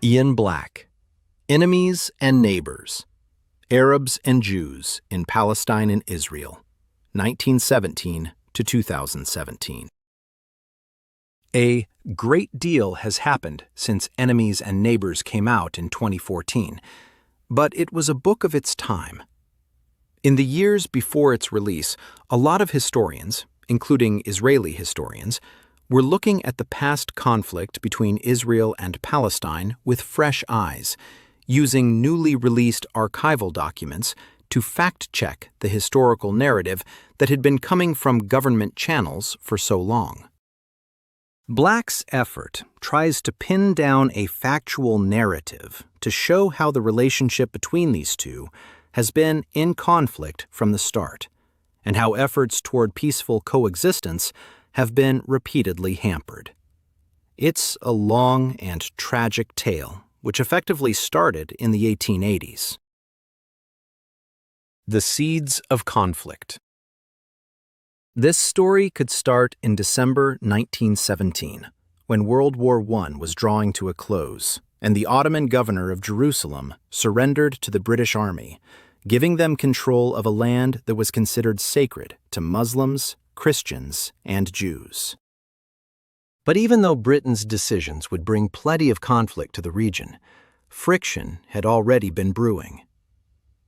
Ian Black, Enemies and Neighbors, Arabs and Jews in Palestine and Israel, 1917 to 2017. A great deal has happened since Enemies and Neighbors came out in 2014, but it was a book of its time. In the years before its release, a lot of historians, including Israeli historians, were looking at the past conflict between Israel and Palestine with fresh eyes, using newly released archival documents to fact-check the historical narrative that had been coming from government channels for so long. Black's effort tries to pin down a factual narrative to show how the relationship between these two has been in conflict from the start, and how efforts toward peaceful coexistence have been repeatedly hampered. It's a long and tragic tale, which effectively started in the 1880s. The Seeds of Conflict. This story could start in December 1917, when World War I was drawing to a close, and the Ottoman governor of Jerusalem surrendered to the British Army, giving them control of a land that was considered sacred to Muslims, Christians, and Jews. But even though Britain's decisions would bring plenty of conflict to the region, friction had already been brewing.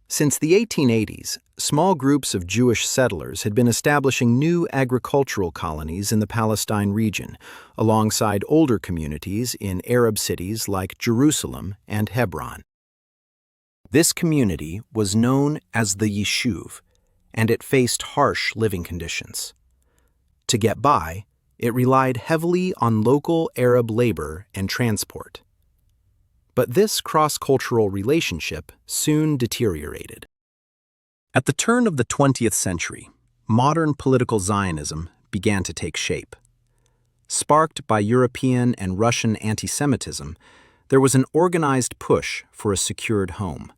Since the 1880s, small groups of Jewish settlers had been establishing new agricultural colonies in the Palestine region, alongside older communities in Arab cities like Jerusalem and Hebron. This community was known as the Yishuv, and it faced harsh living conditions. To get by, it relied heavily on local Arab labor and transport. But this cross-cultural relationship soon deteriorated. At the turn of the 20th century, modern political Zionism began to take shape. Sparked by European and Russian anti-Semitism, there was an organized push for a secured home.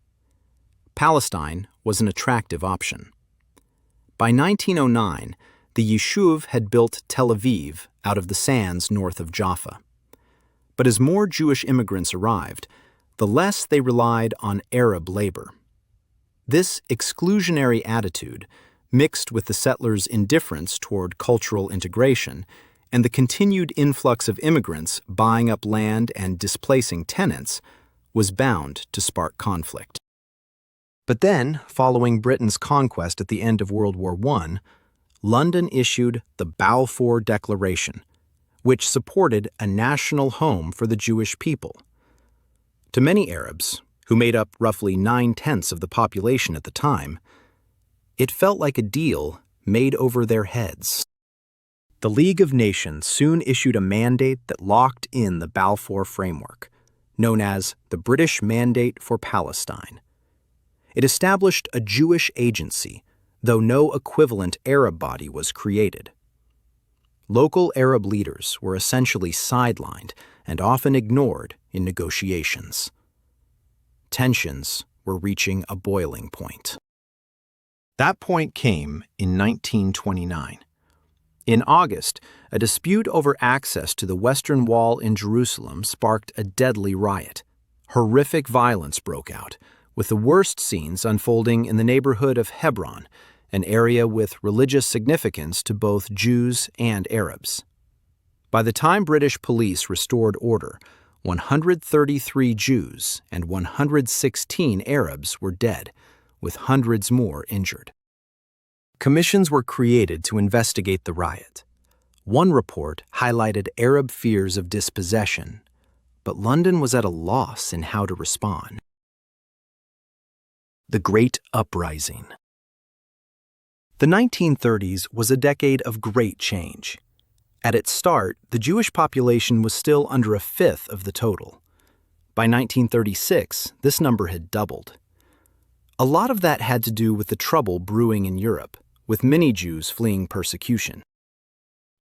Palestine was an attractive option. By 1909, the Yishuv had built Tel Aviv out of the sands north of Jaffa. But as more Jewish immigrants arrived, the less they relied on Arab labor. This exclusionary attitude, mixed with the settlers' indifference toward cultural integration and the continued influx of immigrants buying up land and displacing tenants, was bound to spark conflict. But then, following Britain's conquest at the end of World War I, London issued the Balfour Declaration, which supported a national home for the Jewish people. To many Arabs, who made up roughly 9/10 of the population at the time, it felt like a deal made over their heads. The League of Nations soon issued a mandate that locked in the Balfour Framework, known as the British Mandate for Palestine. It established a Jewish agency, though no equivalent Arab body was created. Local Arab leaders were essentially sidelined and often ignored in negotiations. Tensions were reaching a boiling point. That point came in 1929. In August, a dispute over access to the Western Wall in Jerusalem sparked a deadly riot. Horrific violence broke out, with the worst scenes unfolding in the neighborhood of Hebron, an area with religious significance to both Jews and Arabs. By the time British police restored order, 133 Jews and 116 Arabs were dead, with hundreds more injured. Commissions were created to investigate the riot. One report highlighted Arab fears of dispossession, but London was at a loss in how to respond. The Great Uprising. The 1930s was a decade of great change. At its start, the Jewish population was still under a fifth of the total. By 1936, this number had doubled. A lot of that had to do with the trouble brewing in Europe, with many Jews fleeing persecution.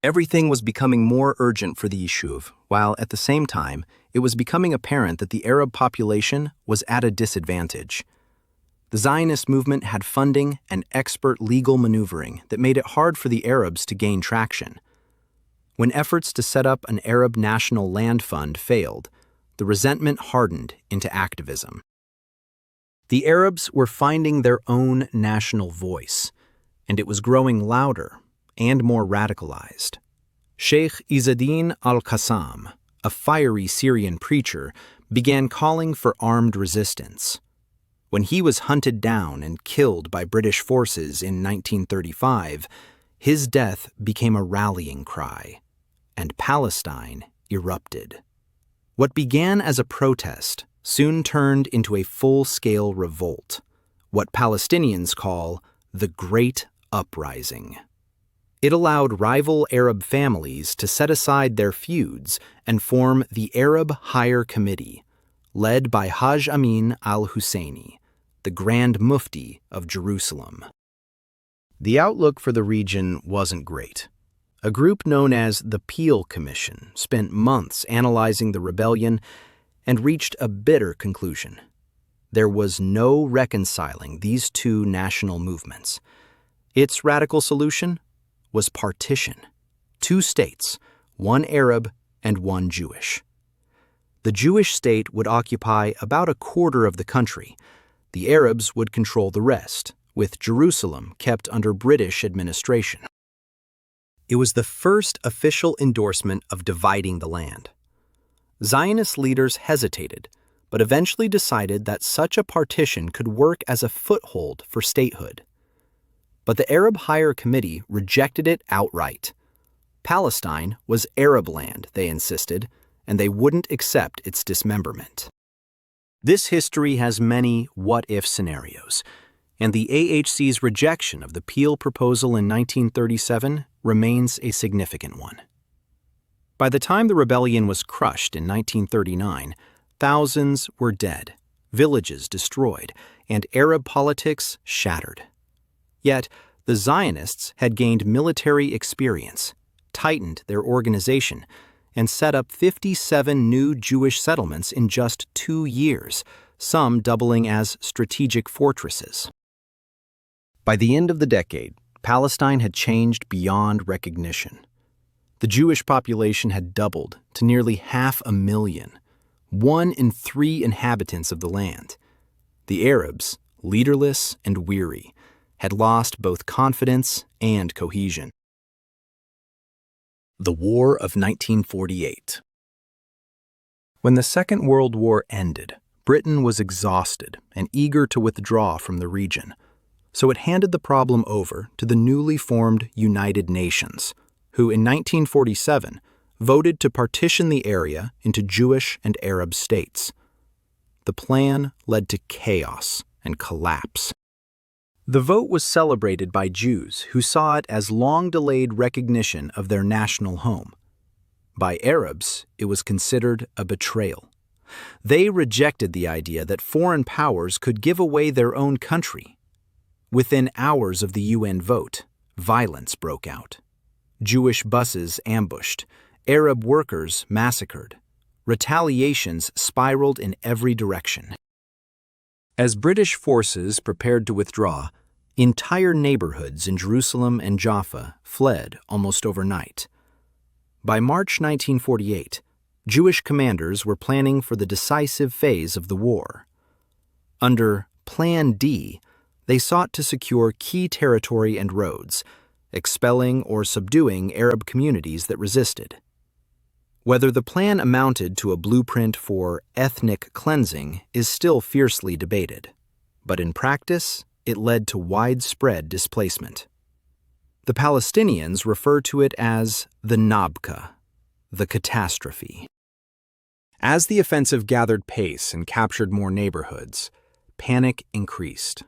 Everything was becoming more urgent for the Yishuv, while at the same time, it was becoming apparent that the Arab population was at a disadvantage. The Zionist movement had funding and expert legal maneuvering that made it hard for the Arabs to gain traction. When efforts to set up an Arab National Land Fund failed, the resentment hardened into activism. The Arabs were finding their own national voice, and it was growing louder and more radicalized. Sheikh Izzeddin al-Qassam, a fiery Syrian preacher, began calling for armed resistance. When he was hunted down and killed by British forces in 1935, his death became a rallying cry, and Palestine erupted. What began as a protest soon turned into a full-scale revolt, what Palestinians call the Great Uprising. It allowed rival Arab families to set aside their feuds and form the Arab Higher Committee, led by Hajj Amin al-Husseini, the Grand Mufti of Jerusalem. The outlook for the region wasn't great. A group known as the Peel Commission spent months analyzing the rebellion and reached a bitter conclusion. There was no reconciling these two national movements. Its radical solution was partition. 2 states, one Arab and one Jewish. The Jewish state would occupy about a quarter of the country. The Arabs would control the rest, with Jerusalem kept under British administration. It was the first official endorsement of dividing the land. Zionist leaders hesitated, but eventually decided that such a partition could work as a foothold for statehood. But the Arab Higher Committee rejected it outright. Palestine was Arab land, they insisted, and they wouldn't accept its dismemberment. This history has many what-if scenarios, and the AHC's rejection of the Peel proposal in 1937 remains a significant one. By the time the rebellion was crushed in 1939, thousands were dead, villages destroyed, and Arab politics shattered. Yet, the Zionists had gained military experience, tightened their organization, and set up 57 new Jewish settlements in just 2 years, some doubling as strategic fortresses. By the end of the decade, Palestine had changed beyond recognition. The Jewish population had doubled to nearly 500,000, 1 in 3 inhabitants of the land. The Arabs, leaderless and weary, had lost both confidence and cohesion. The War of 1948. When the Second World War ended, Britain was exhausted and eager to withdraw from the region, so it handed the problem over to the newly formed United Nations, who in 1947 voted to partition the area into Jewish and Arab states. The plan led to chaos and collapse. The vote was celebrated by Jews who saw it as long-delayed recognition of their national home. By Arabs, it was considered a betrayal. They rejected the idea that foreign powers could give away their own country. Within hours of the UN vote, violence broke out. Jewish buses ambushed, Arab workers massacred. Retaliations spiraled in every direction. As British forces prepared to withdraw, entire neighborhoods in Jerusalem and Jaffa fled almost overnight. By March 1948, Jewish commanders were planning for the decisive phase of the war. Under Plan D, they sought to secure key territory and roads, expelling or subduing Arab communities that resisted. Whether the plan amounted to a blueprint for ethnic cleansing is still fiercely debated, but in practice, it led to widespread displacement. The Palestinians refer to it as the Nakba, the catastrophe. As the offensive gathered pace and captured more neighborhoods, panic increased.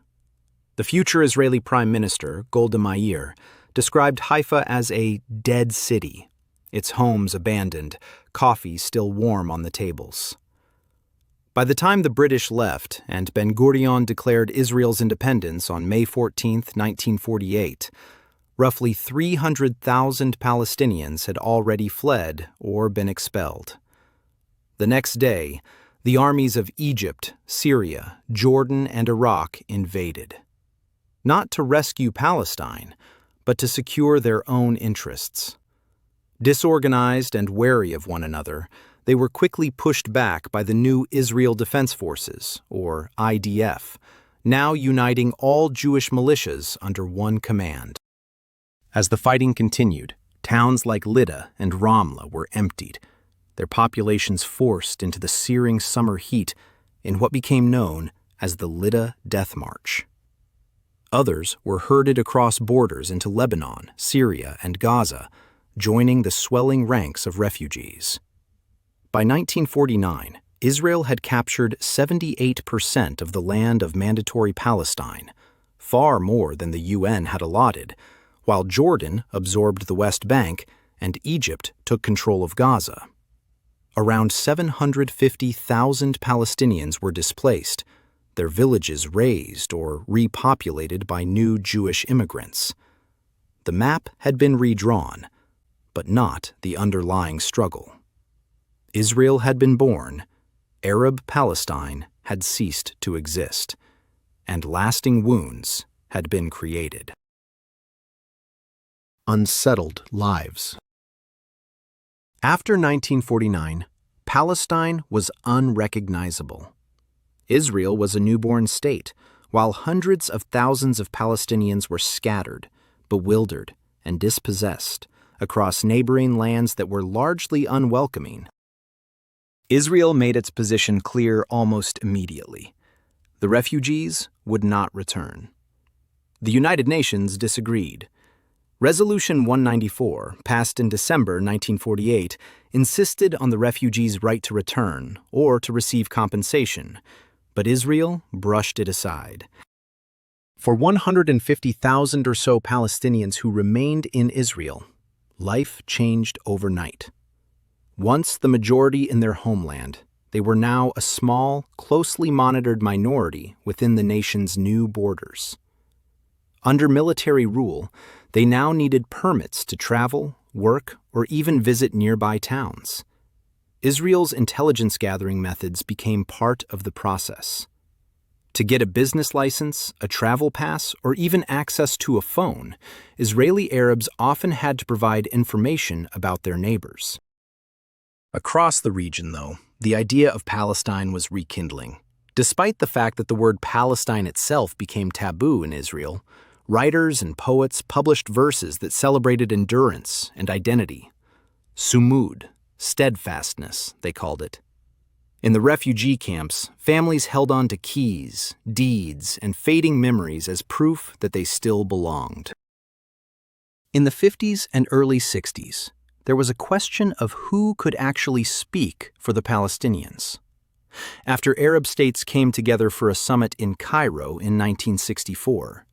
The future Israeli Prime Minister, Golda Meir, described Haifa as a dead city, its homes abandoned, coffee still warm on the tables. By the time the British left and Ben-Gurion declared Israel's independence on May 14, 1948, roughly 300,000 Palestinians had already fled or been expelled. The next day, the armies of Egypt, Syria, Jordan, and Iraq invaded. Not to rescue Palestine, but to secure their own interests. Disorganized and wary of one another, they were quickly pushed back by the new Israel Defense Forces, or IDF, now uniting all Jewish militias under one command. As the fighting continued, towns like Lydda and Ramla were emptied, their populations forced into the searing summer heat in what became known as the Lydda Death March. Others were herded across borders into Lebanon, Syria, and Gaza, joining the swelling ranks of refugees. By 1949, Israel had captured 78% of the land of Mandatory Palestine, far more than the UN had allotted, while Jordan absorbed the West Bank and Egypt took control of Gaza. Around 750,000 Palestinians were displaced, their villages razed or repopulated by new Jewish immigrants. The map had been redrawn, but not the underlying struggle. Israel had been born, Arab Palestine had ceased to exist, and lasting wounds had been created. Unsettled lives. After 1949, Palestine was unrecognizable. Israel was a newborn state, while hundreds of thousands of Palestinians were scattered, bewildered, and dispossessed across neighboring lands that were largely unwelcoming. Israel made its position clear almost immediately. The refugees would not return. The United Nations disagreed. Resolution 194, passed in December 1948, insisted on the refugees' right to return or to receive compensation, but Israel brushed it aside. For 150,000 or so Palestinians who remained in Israel, life changed overnight. Once the majority in their homeland, they were now a small, closely monitored minority within the nation's new borders. Under military rule, they now needed permits to travel, work, or even visit nearby towns. Israel's intelligence gathering methods became part of the process. To get a business license, a travel pass, or even access to a phone, Israeli Arabs often had to provide information about their neighbors. Across the region, though, the idea of Palestine was rekindling. Despite the fact that the word Palestine itself became taboo in Israel, writers and poets published verses that celebrated endurance and identity. Sumud, steadfastness, they called it. In the refugee camps, families held on to keys, deeds, and fading memories as proof that they still belonged. In the 50s and early 60s, there was a question of who could actually speak for the Palestinians. After Arab states came together for a summit in Cairo in 1964,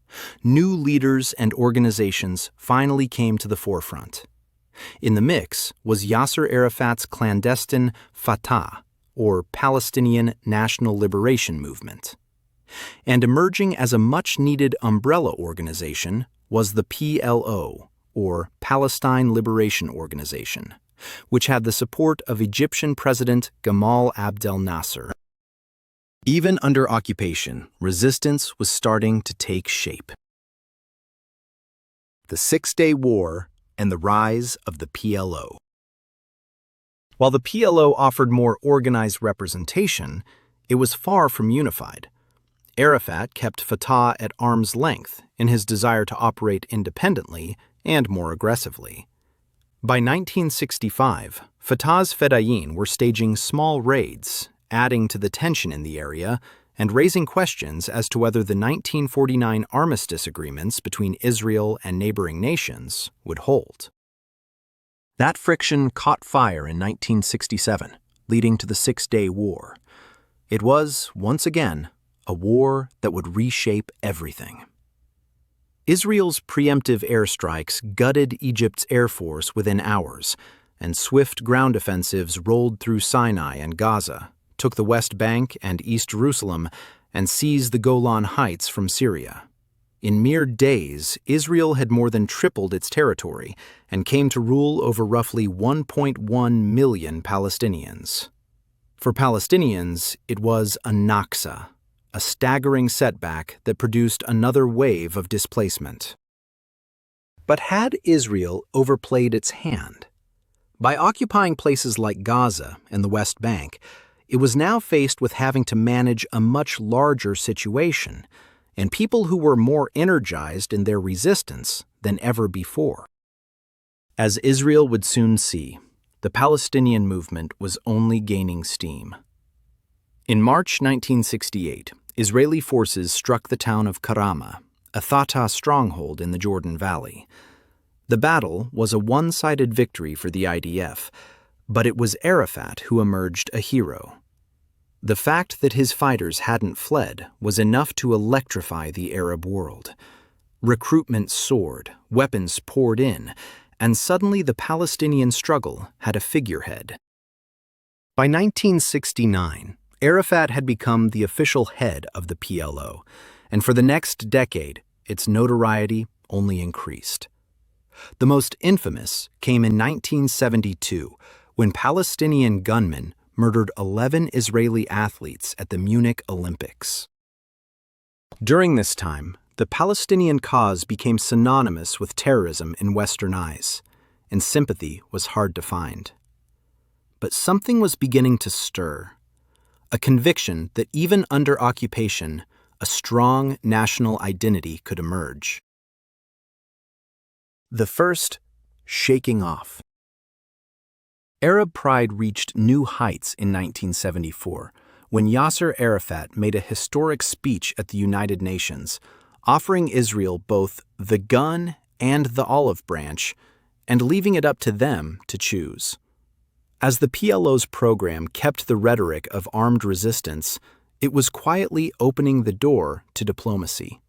new leaders and organizations finally came to the forefront. In the mix was Yasser Arafat's clandestine Fatah, or Palestinian National Liberation Movement. And emerging as a much-needed umbrella organization was the PLO, or Palestine Liberation Organization, which had the support of Egyptian President Gamal Abdel Nasser. Even under occupation, resistance was starting to take shape. The Six-Day War and the rise of the PLO. While the PLO offered more organized representation, it was far from unified. Arafat kept Fatah at arm's length in his desire to operate independently and more aggressively. By 1965, Fatah's Fedayeen were staging small raids, adding to the tension in the area and raising questions as to whether the 1949 armistice agreements between Israel and neighboring nations would hold. That friction caught fire in 1967, leading to the Six-Day War. It was, once again, a war that would reshape everything. Israel's preemptive airstrikes gutted Egypt's air force within hours, and swift ground offensives rolled through Sinai and Gaza, took the West Bank and East Jerusalem, and seized the Golan Heights from Syria. In mere days, Israel had more than tripled its territory and came to rule over roughly 1.1 million Palestinians. For Palestinians, it was a Naksa, a staggering setback that produced another wave of displacement. But had Israel overplayed its hand? By occupying places like Gaza and the West Bank, it was now faced with having to manage a much larger situation, and people who were more energized in their resistance than ever before. As Israel would soon see, the Palestinian movement was only gaining steam. In March 1968, Israeli forces struck the town of Karama, a Fatah stronghold in the Jordan Valley. The battle was a one-sided victory for the IDF, but it was Arafat who emerged a hero. The fact that his fighters hadn't fled was enough to electrify the Arab world. Recruitment soared, weapons poured in, and suddenly the Palestinian struggle had a figurehead. By 1969, Arafat had become the official head of the PLO, and for the next decade, its notoriety only increased. The most infamous came in 1972, when Palestinian gunmen murdered 11 Israeli athletes at the Munich Olympics. During this time, the Palestinian cause became synonymous with terrorism in Western eyes, and sympathy was hard to find. But something was beginning to stir, a conviction that even under occupation, a strong national identity could emerge. The first, shaking off. Arab pride reached new heights in 1974 when Yasser Arafat made a historic speech at the United Nations, offering Israel both the gun and the olive branch, and leaving it up to them to choose. As the PLO's program kept the rhetoric of armed resistance, it was quietly opening the door to diplomacy.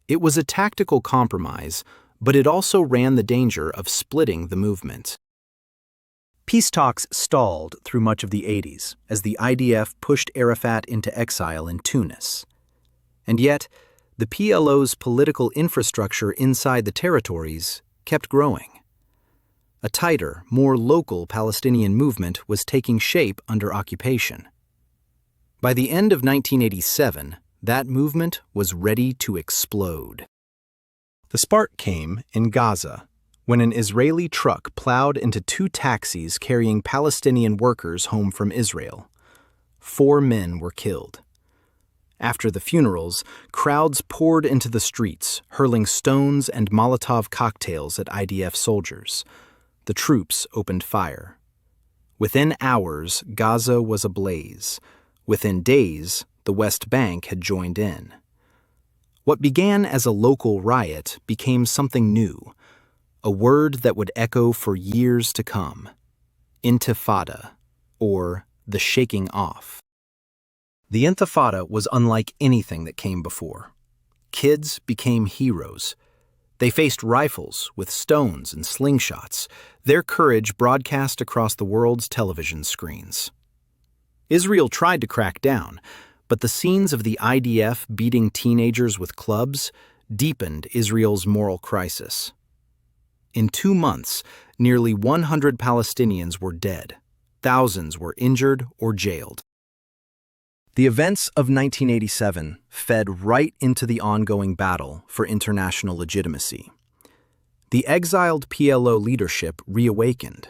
It was a tactical compromise, but it also ran the danger of splitting the movement. Peace talks stalled through much of the 80s as the IDF pushed Arafat into exile in Tunis. And yet, the PLO's political infrastructure inside the territories kept growing. A tighter, more local Palestinian movement was taking shape under occupation. By the end of 1987, that movement was ready to explode. The spark came in Gaza, when an Israeli truck plowed into 2 taxis carrying Palestinian workers home from Israel. 4 men were killed. After the funerals, crowds poured into the streets, hurling stones and Molotov cocktails at IDF soldiers. The troops opened fire. Within hours, Gaza was ablaze. Within days, the West Bank had joined in. What began as a local riot became something new, a word that would echo for years to come: Intifada, or the shaking off. The Intifada was unlike anything that came before. Kids became heroes. They faced rifles with stones and slingshots, their courage broadcast across the world's television screens. Israel tried to crack down, but the scenes of the IDF beating teenagers with clubs deepened Israel's moral crisis. In 2 months, nearly 100 Palestinians were dead. Thousands were injured or jailed. The events of 1987 fed right into the ongoing battle for international legitimacy. The exiled PLO leadership reawakened.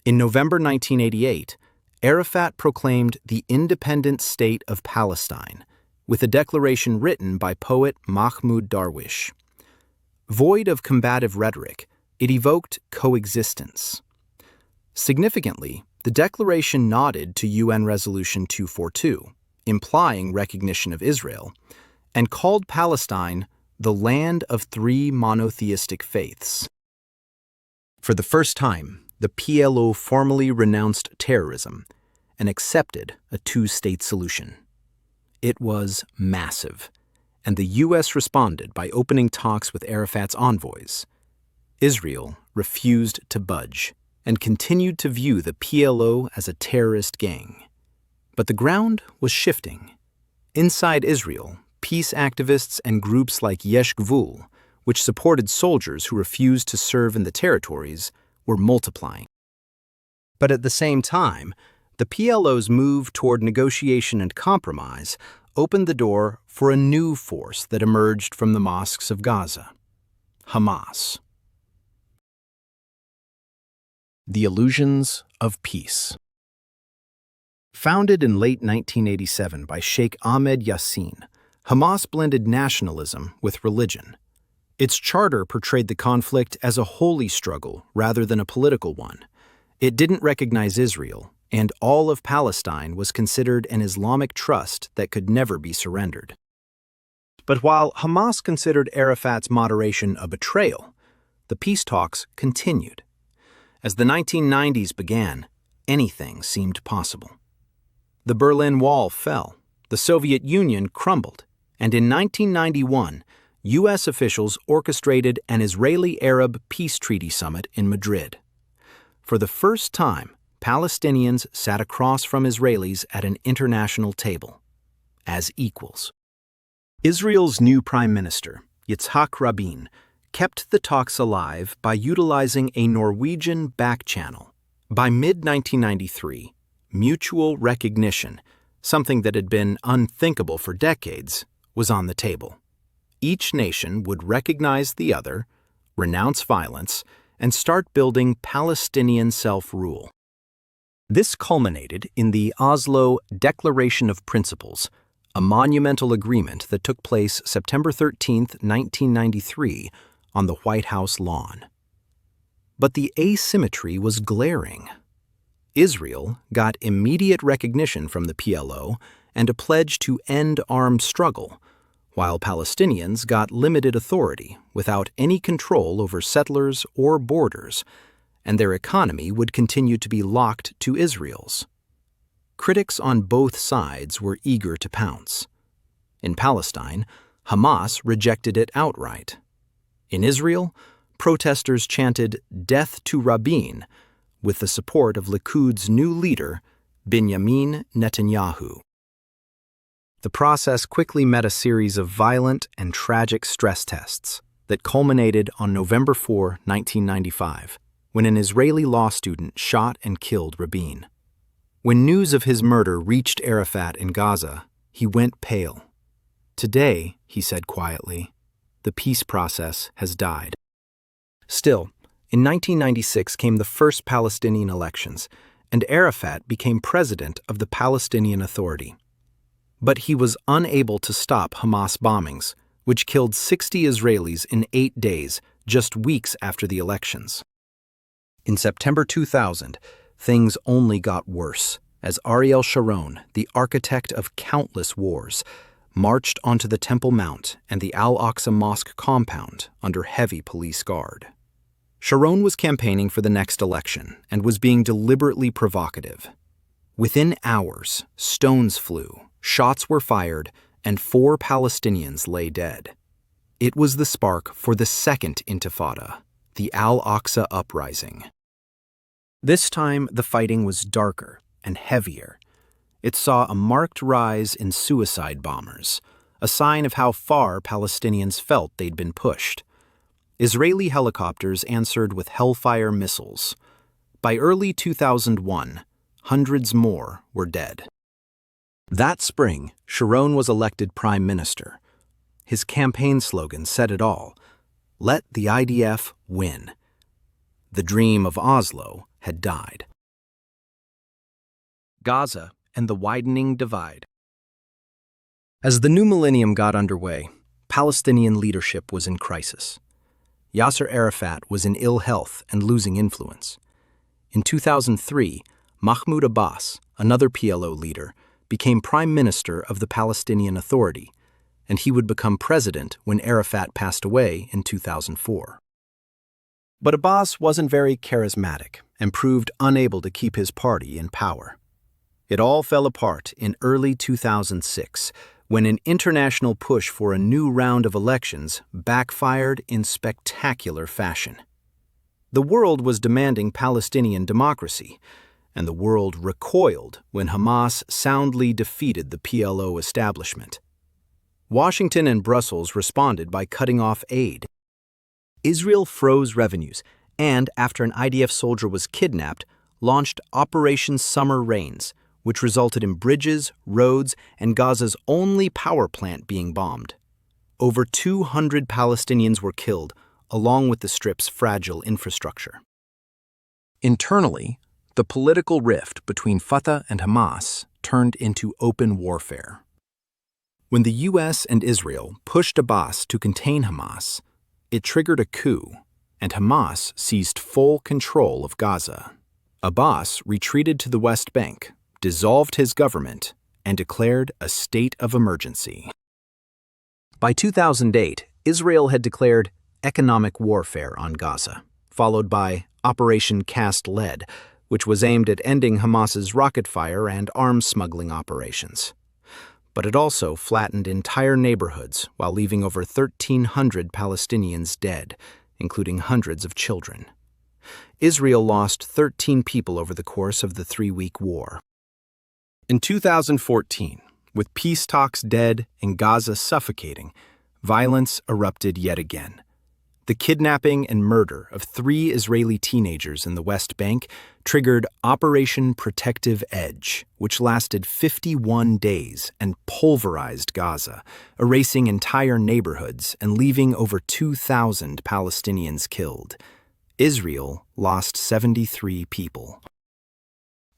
In November 1988, Arafat proclaimed the independent state of Palestine, with a declaration written by poet Mahmoud Darwish. Void of combative rhetoric, it evoked coexistence. Significantly, the declaration nodded to UN Resolution 242, implying recognition of Israel, and called Palestine the land of 3 monotheistic faiths. For the first time, the PLO formally renounced terrorism and accepted a 2-state solution. It was massive, and the U.S. responded by opening talks with Arafat's envoys. Israel refused to budge and continued to view the PLO as a terrorist gang. But the ground was shifting. Inside Israel, peace activists and groups like Yesh Gvul, which supported soldiers who refused to serve in the territories, were multiplying. But at the same time, the PLO's move toward negotiation and compromise opened the door for a new force that emerged from the mosques of Gaza: Hamas. The Illusions of Peace. Founded in late 1987 by Sheikh Ahmed Yassin, Hamas blended nationalism with religion. Its charter portrayed the conflict as a holy struggle rather than a political one. It didn't recognize Israel, and all of Palestine was considered an Islamic trust that could never be surrendered. But while Hamas considered Arafat's moderation a betrayal, the peace talks continued. As the 1990s began, anything seemed possible. The Berlin Wall fell, the Soviet Union crumbled, and in 1991, U.S. officials orchestrated an Israeli-Arab peace treaty summit in Madrid. For the first time, Palestinians sat across from Israelis at an international table, as equals. Israel's new prime minister, Yitzhak Rabin, kept the talks alive by utilizing a Norwegian back channel. By mid-1993, mutual recognition, something that had been unthinkable for decades, was on the table. Each nation would recognize the other, renounce violence, and start building Palestinian self-rule. This culminated in the Oslo Declaration of Principles, a monumental agreement that took place September 13, 1993, on the White House lawn. But the asymmetry was glaring. Israel got immediate recognition from the PLO and a pledge to end armed struggle, while Palestinians got limited authority without any control over settlers or borders, and their economy would continue to be locked to Israel's. Critics on both sides were eager to pounce. In Palestine, Hamas rejected it outright. In Israel, protesters chanted "Death to Rabin," with the support of Likud's new leader, Benjamin Netanyahu. The process quickly met a series of violent and tragic stress tests that culminated on November 4, 1995, when an Israeli law student shot and killed Rabin. When news of his murder reached Arafat in Gaza, he went pale. "Today," he said quietly, "the peace process has died." Still, in 1996 came the first Palestinian elections, and Arafat became president of the Palestinian Authority. But he was unable to stop Hamas bombings, which killed 60 Israelis in 8 days, just weeks after the elections. In September 2000, things only got worse as Ariel Sharon, the architect of countless wars, marched onto the Temple Mount and the Al-Aqsa Mosque compound under heavy police guard. Sharon was campaigning for the next election and was being deliberately provocative. Within hours, stones flew, shots were fired, and 4 Palestinians lay dead. It was the spark for the second Intifada, the Al-Aqsa Uprising. This time, the fighting was darker and heavier. It saw a marked rise in suicide bombers, a sign of how far Palestinians felt they'd been pushed. Israeli helicopters answered with Hellfire missiles. By early 2001, hundreds more were dead. That spring, Sharon was elected prime minister. His campaign slogan said it all: "Let the IDF win." The dream of Oslo had died. Gaza and the widening divide. As the new millennium got underway, Palestinian leadership was in crisis. Yasser Arafat was in ill health and losing influence. In 2003, Mahmoud Abbas, another PLO leader, became prime minister of the Palestinian Authority, and he would become president when Arafat passed away in 2004. But Abbas wasn't very charismatic and proved unable to keep his party in power. It all fell apart in early 2006 when an international push for a new round of elections backfired in spectacular fashion. The world was demanding Palestinian democracy, and the world recoiled when Hamas soundly defeated the PLO establishment. Washington and Brussels responded by cutting off aid. Israel froze revenues and, after an IDF soldier was kidnapped, launched Operation Summer Rains, which resulted in bridges, roads, and Gaza's only power plant being bombed. Over 200 Palestinians were killed, along with the Strip's fragile infrastructure. Internally, the political rift between Fatah and Hamas turned into open warfare. When the U.S. and Israel pushed Abbas to contain Hamas, it triggered a coup, and Hamas seized full control of Gaza. Abbas retreated to the West Bank, dissolved his government, and declared a state of emergency. By 2008, Israel had declared economic warfare on Gaza, followed by Operation Cast Lead, which was aimed at ending Hamas's rocket fire and arms smuggling operations. But it also flattened entire neighborhoods while leaving over 1,300 Palestinians dead, including hundreds of children. Israel lost 13 people over the course of the 3-week war. In 2014, with peace talks dead and Gaza suffocating, violence erupted yet again. The kidnapping and murder of 3 Israeli teenagers in the West Bank triggered Operation Protective Edge, which lasted 51 days and pulverized Gaza, erasing entire neighborhoods and leaving over 2,000 Palestinians killed. Israel lost 73 people.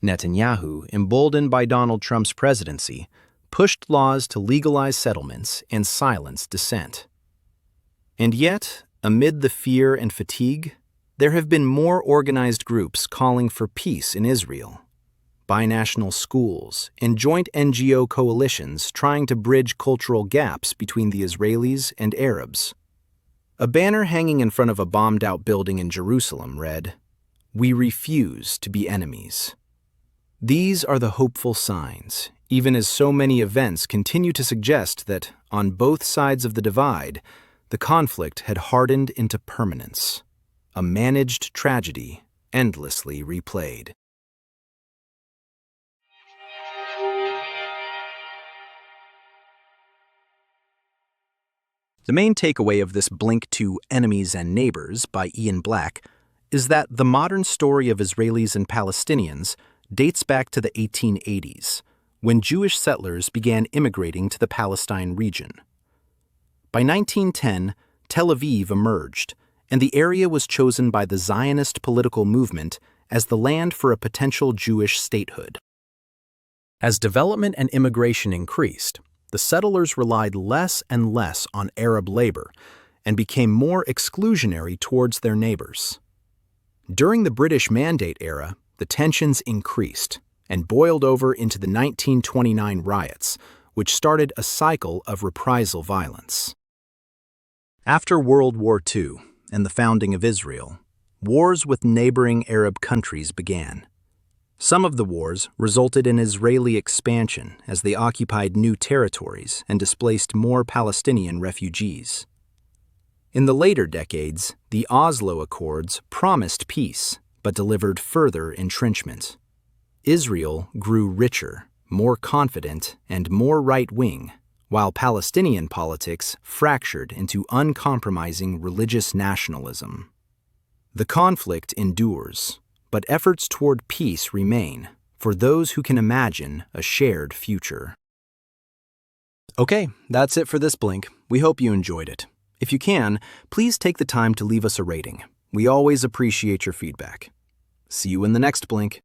Netanyahu, emboldened by Donald Trump's presidency, pushed laws to legalize settlements and silence dissent. And yet, amid the fear and fatigue, there have been more organized groups calling for peace in Israel. Binational schools and joint NGO coalitions trying to bridge cultural gaps between the Israelis and Arabs. A banner hanging in front of a bombed-out building in Jerusalem read, "We refuse to be enemies." These are the hopeful signs, even as so many events continue to suggest that, on both sides of the divide, the conflict had hardened into permanence, a managed tragedy endlessly replayed. The main takeaway of this Blink to Enemies and Neighbors by Ian Black is that the modern story of Israelis and Palestinians dates back to the 1880s, when Jewish settlers began immigrating to the Palestine region. By 1910, Tel Aviv emerged, and the area was chosen by the Zionist political movement as the land for a potential Jewish statehood. As development and immigration increased, the settlers relied less and less on Arab labor and became more exclusionary towards their neighbors. During the British Mandate era, the tensions increased and boiled over into the 1929 riots, which started a cycle of reprisal violence. After World War II and the founding of Israel, wars with neighboring Arab countries began. Some of the wars resulted in Israeli expansion as they occupied new territories and displaced more Palestinian refugees. In the later decades, the Oslo Accords promised peace but delivered further entrenchment. Israel grew richer, more confident, and more right-wing, while Palestinian politics fractured into uncompromising religious nationalism. The conflict endures, but efforts toward peace remain for those who can imagine a shared future. Okay, that's it for this Blink. We hope you enjoyed it. If you can, please take the time to leave us a rating. We always appreciate your feedback. See you in the next Blink.